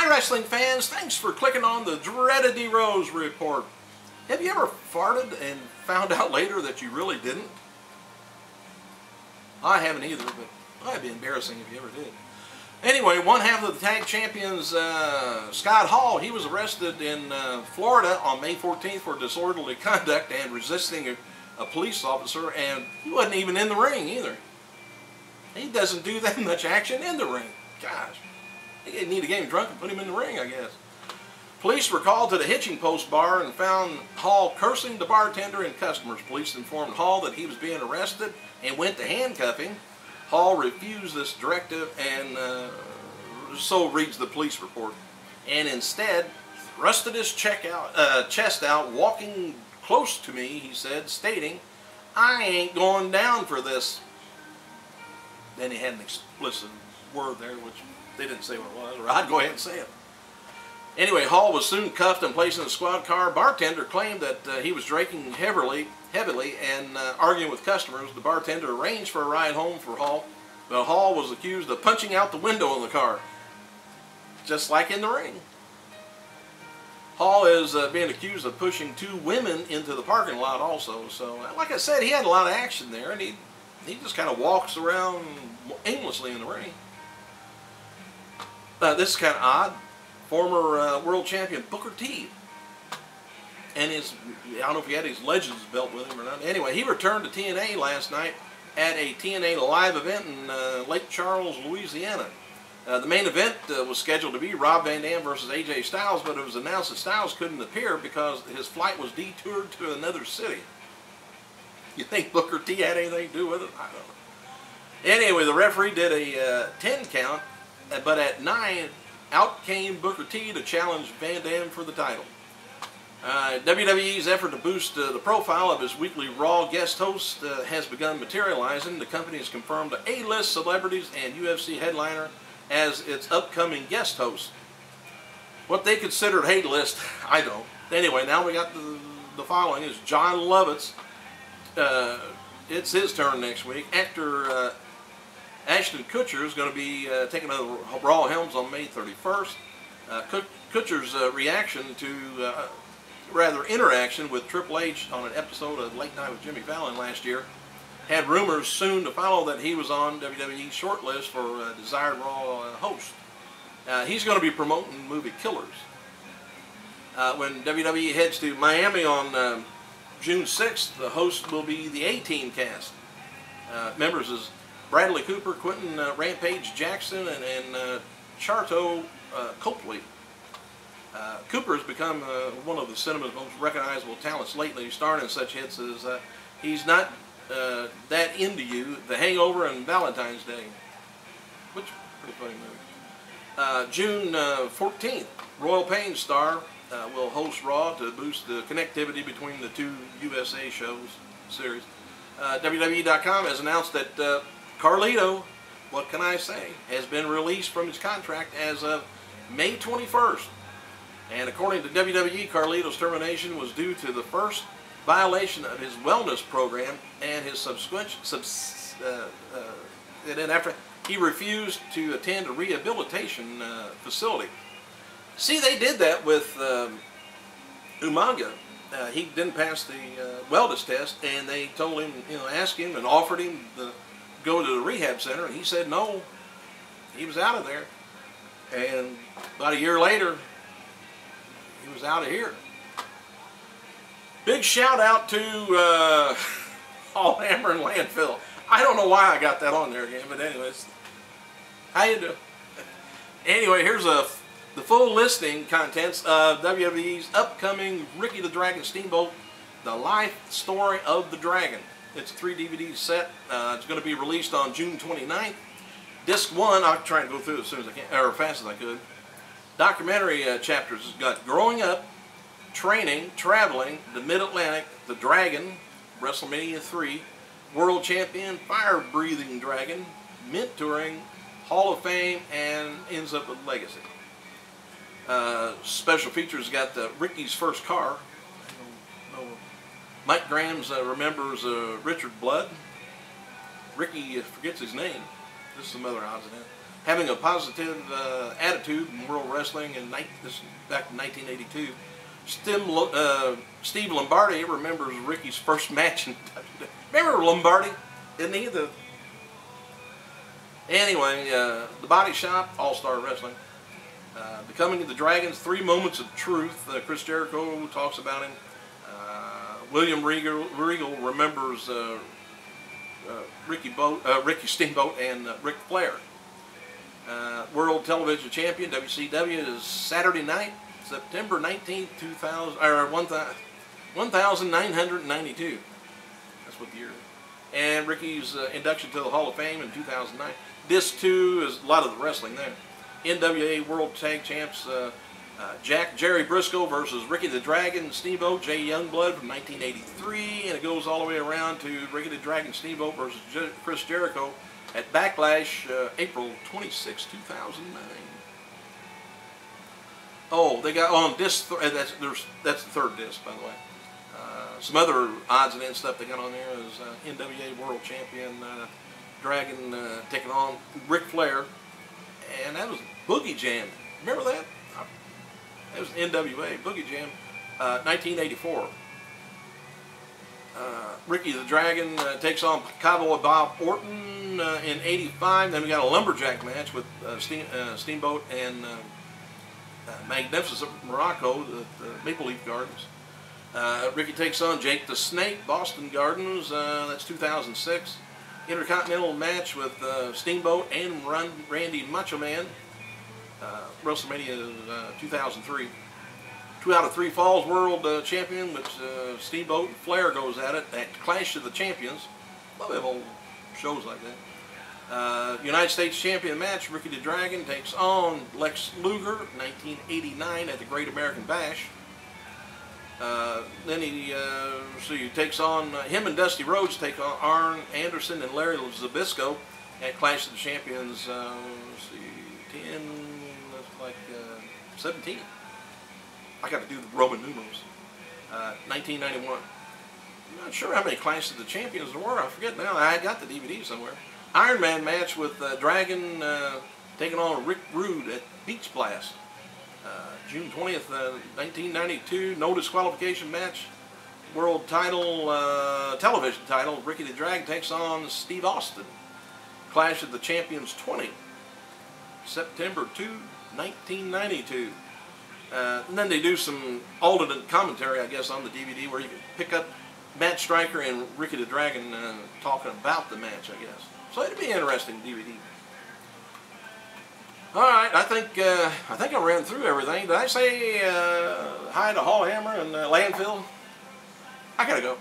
Hi wrestling fans, thanks for clicking on the Dreaded D Rose report. Have you ever farted and found out later that you really didn't? I haven't either, but that'd be embarrassing if you ever did. Anyway, one half of the tag champions, Scott Hall, he was arrested in Florida on May 14th for disorderly conduct and resisting a police officer, and he wasn't even in the ring either. He doesn't do that much action in the ring. Gosh. They need to get him drunk and put him in the ring, I guess. Police were called to the Hitching Post bar and found Hall cursing the bartender and customers. Police informed Hall that he was being arrested and went to handcuff him. Hall refused this directive, and so reads the police report, and instead thrusted his chest out, walking close to me, he said, stating, "I ain't going down for this." Then he had an explicit word there, which they didn't say what it was, or I'd go ahead and say it. Anyway, Hall was soon cuffed and placed in a squad car. Bartender claimed that he was drinking heavily and arguing with customers. The bartender arranged for a ride home for Hall, but Hall was accused of punching out the window of the car, just like in the ring. Hall is being accused of pushing two women into the parking lot also. So, like I said, he had a lot of action there, and he just kind of walks around aimlessly in the ring. This is kind of odd. Former world champion Booker T, and I don't know if he had his Legends belt with him or not. Anyway, he returned to TNA last night at a TNA live event in Lake Charles, Louisiana. The main event was scheduled to be Rob Van Dam versus AJ Styles, but it was announced that Styles couldn't appear because his flight was detoured to another city. You think Booker T had anything to do with it? I don't know. Anyway, the referee did a 10 count, but at 9, out came Booker T to challenge Van Dam for the title. WWE's effort to boost the profile of his weekly Raw guest host has begun materializing. The company has confirmed A-list celebrities and UFC headliner as its upcoming guest host. What they considered A-list, I don't. Anyway, now we got the following is John Lovitz. It's his turn next week. Actor Ashton Kutcher is going to be taking over Raw Helms on May 31st. Kutcher's reaction to, rather interaction with Triple H on an episode of Late Night with Jimmy Fallon last year had rumors soon to follow that he was on WWE's shortlist for desired Raw host. He's going to be promoting the movie Killers. When WWE heads to Miami on June 6th, the host will be the A-Team cast. Members is Bradley Cooper, Quentin Rampage Jackson, and Charto Copley. Cooper has become one of the cinema's most recognizable talents lately, starring in such hits as He's Not That Into You, The Hangover, and Valentine's Day, which is a pretty funny movie. June 14th, Royal Pain star will host Raw to boost the connectivity between the two USA series. WWE.com has announced that Carlito, what can I say, has been released from his contract as of May 21st. And according to WWE, Carlito's termination was due to the first violation of his wellness program and his subsequent, and then after he refused to attend a rehabilitation facility. See, they did that with Umaga. He didn't pass the wellness test, and they told him, asked him and offered him to go to the rehab center, and he said no. He was out of there, and about a year later, he was out of here. Big shout out to All Hammer and Landfill. I don't know why I got that on there again, but anyways, how you doing? Anyway, here's the full listing contents of WWE's upcoming Ricky the Dragon Steamboat, The Life Story of the Dragon. It's a 3 DVD set. It's going to be released on June 29th. Disc 1, I'll try and go through it as soon as I can, or as fast as I could. Documentary chapters has got Growing Up, Training, Traveling, The Mid-Atlantic, The Dragon, WrestleMania 3, World Champion, Fire-Breathing Dragon, Mentoring, Hall of Fame, and ends up with Legacy. Special features got Ricky's first car. Mike Grahams remembers Richard Blood. Ricky forgets his name. There's some other odds in it. having a positive attitude in world wrestling this is back in 1982. Steve Lombardi remembers Ricky's first match in WWE. Remember Lombardi? Isn't he the... Anyway, the Body Shop, All-Star Wrestling. The Coming of the Dragons, 3 Moments of Truth. Chris Jericho talks about him. William Regal remembers Ricky Steamboat and Ric Flair. World Television Champion, WCW, is Saturday night, September 19th, 1992. That's what the year is. And Ricky's induction to the Hall of Fame in 2009. Disc 2 is a lot of the wrestling there. NWA World Tag Champs, Jerry Briscoe versus Ricky the Dragon Steamboat, Jay Youngblood from 1983, and it goes all the way around to Ricky the Dragon Steamboat versus Chris Jericho at Backlash, April 26, 2009. Oh, they got on disc. That's the third disc, by the way. Some other odds and ends stuff they got on there is NWA World Champion Dragon taking on Ric Flair, and that was Boogie Jam. Remember that? That was NWA Boogie Jam, 1984. Ricky the Dragon takes on Cowboy Bob Orton in 85. Then we got a lumberjack match with Steamboat and Magnificent Morocco at the Maple Leaf Gardens. Ricky takes on Jake the Snake, Boston Gardens. That's 2006. Intercontinental match with Steamboat and Randy Macho Man. WrestleMania 2003. 2 out of 3 Falls World Champion, which Steamboat and Flair goes at it at Clash of the Champions. Love them old shows like that. United States Champion match, Ricky the Dragon takes on Lex Luger, 1989 at the Great American Bash. Then he takes on, him and Dusty Rhodes take on Arn Anderson and Larry Zbyszko at Clash of the Champions, 17. I got to do the Roman numerals. 1991. I'm not sure how many Clash of the Champions there were. I forget now. I got the DVD somewhere. Iron Man match with Dragon taking on Rick Rude at Beach Blast. June 20th, 1992. No disqualification match. World title, television title. Ricky the Dragon takes on Steve Austin. Clash of the Champions 20. September 2, 1992. And then they do some alternate commentary, I guess, on the DVD where you can pick up Matt Stryker and Ricky the Dragon talking about the match, I guess. So it'd be an interesting DVD. All right, I think I ran through everything. Did I say hi to Hall Hammer and Landfill? I gotta go.